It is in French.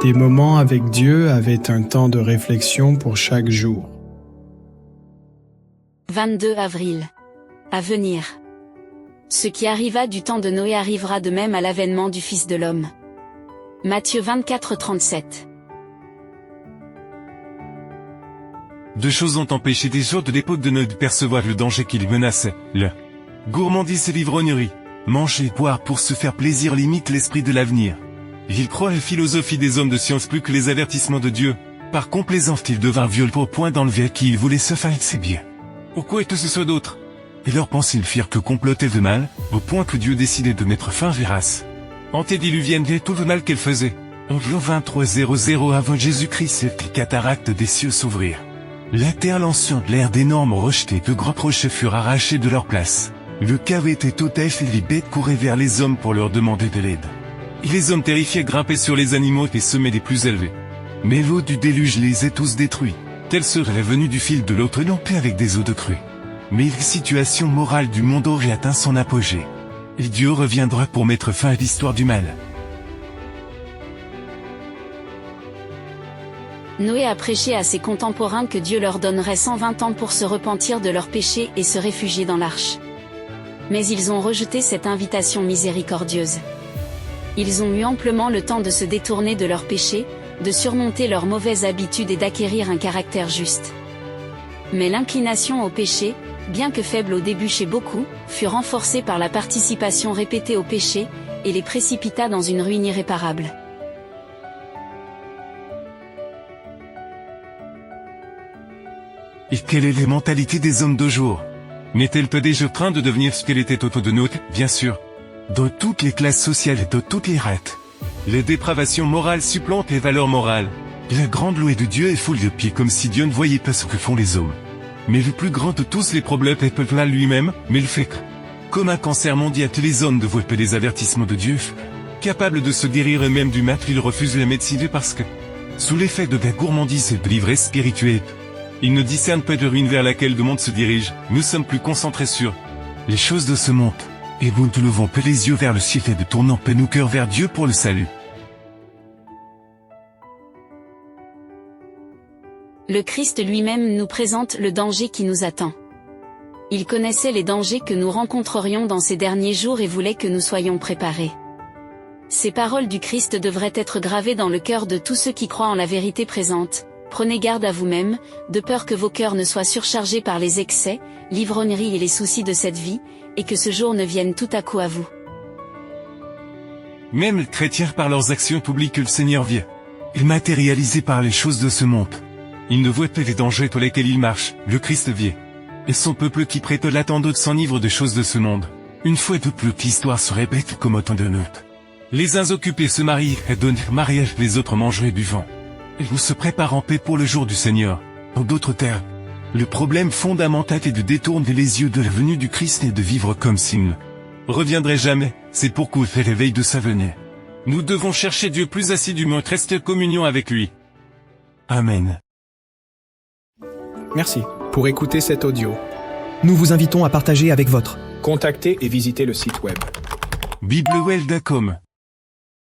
Des moments avec Dieu avaient un temps de réflexion pour chaque jour. 22 avril. À venir. Ce qui arriva du temps de Noé arrivera de même à l'avènement du Fils de l'homme. Matthieu 24, 37. Deux choses ont empêché des jours de l'époque de Noé de percevoir le danger qui les menaçait. Le gourmandise et l'ivrognerie. Manger et boire pour se faire plaisir limite l'esprit de l'avenir. Il croit la philosophie des hommes de science plus que les avertissements de Dieu. Par complaisance il devint violent au point d'enlever à qui il voulait se faire ses biens. Pourquoi que ce soit d'autre? Et leurs pensées ne firent que comploter de mal, au point que Dieu décidait de mettre fin à la race antédiluvienne et tout le mal qu'elle faisait. En 2300 avant Jésus-Christ, les cataractes des cieux s'ouvrirent. La terre lançant de l'air d'énormes rochers, de grands rochers furent arrachés de leur place. Le chaos était total et les bêtes couraient vers les hommes pour leur demander de l'aide. Et les hommes terrifiés grimpaient sur les animaux et semaient les plus élevés. Mais l'eau du déluge les a tous détruits. Telle serait la venue du fil de l'autre lampée avec des eaux de crue. Mais la situation morale du monde aurait atteint son apogée. Et Dieu reviendra pour mettre fin à l'histoire du mal. Noé a prêché à ses contemporains que Dieu leur donnerait 120 ans pour se repentir de leurs péchés et se réfugier dans l'arche. Mais ils ont rejeté cette invitation miséricordieuse. Ils ont eu amplement le temps de se détourner de leurs péchés, de surmonter leurs mauvaises habitudes et d'acquérir un caractère juste. Mais l'inclination au péché, bien que faible au début chez beaucoup, fut renforcée par la participation répétée au péché, et les précipita dans une ruine irréparable. Et quelle est la mentalité des hommes de jour? N'est-elle pas déjà en train de devenir ce qu'elle était autour de nous? Bien sûr. Dans toutes les classes sociales et de toutes les rates. La dépravation morale supplante les valeurs morales. La grande loi de Dieu est foule de pieds comme si Dieu ne voyait pas ce que font les hommes. Mais le plus grand de tous les problèmes est pas là lui-même, mais le fait que, comme un cancer mondial, les hommes ne voient pas les avertissements de Dieu. Capables de se guérir eux-mêmes du mal, ils refusent la médecine parce que, sous l'effet de la gourmandise et de l'ivresse spirituelle, ils ne discernent pas de ruine vers laquelle le monde se dirige. Nous sommes plus concentrés sur les choses de ce monde. Et nous ne levons pas les yeux vers le ciel et de tournant pas nos cœurs vers Dieu pour le salut. Le Christ lui-même nous présente le danger qui nous attend. Il connaissait les dangers que nous rencontrerions dans ces derniers jours et voulait que nous soyons préparés. Ces paroles du Christ devraient être gravées dans le cœur de tous ceux qui croient en la vérité présente. Prenez garde à vous-même, de peur que vos cœurs ne soient surchargés par les excès, l'ivrognerie et les soucis de cette vie, et que ce jour ne vienne tout à coup à vous. Même les chrétiens par leurs actions oublient que le Seigneur vient. Il est matérialisé par les choses de ce monde. Il ne voit pas les dangers pour lesquels il marche, le Christ vient. Et son peuple qui prête l'attendent s'enivre des choses de ce monde. Une fois de plus l'histoire se répète comme autant de notes. Les uns occupés se marient et donnent mariage, les autres mangent et buvant. Et vous se préparent en paix pour le jour du Seigneur. En d'autres termes, le problème fondamental est de détourner les yeux de la venue du Christ et de vivre comme s'il ne reviendrait jamais. C'est pourquoi il fait l'éveil de sa venue. Nous devons chercher Dieu plus assidûment et rester en communion avec lui. Amen. Merci pour écouter cet audio. Nous vous invitons à partager avec votre. Contactez et visitez le site web. biblewell.com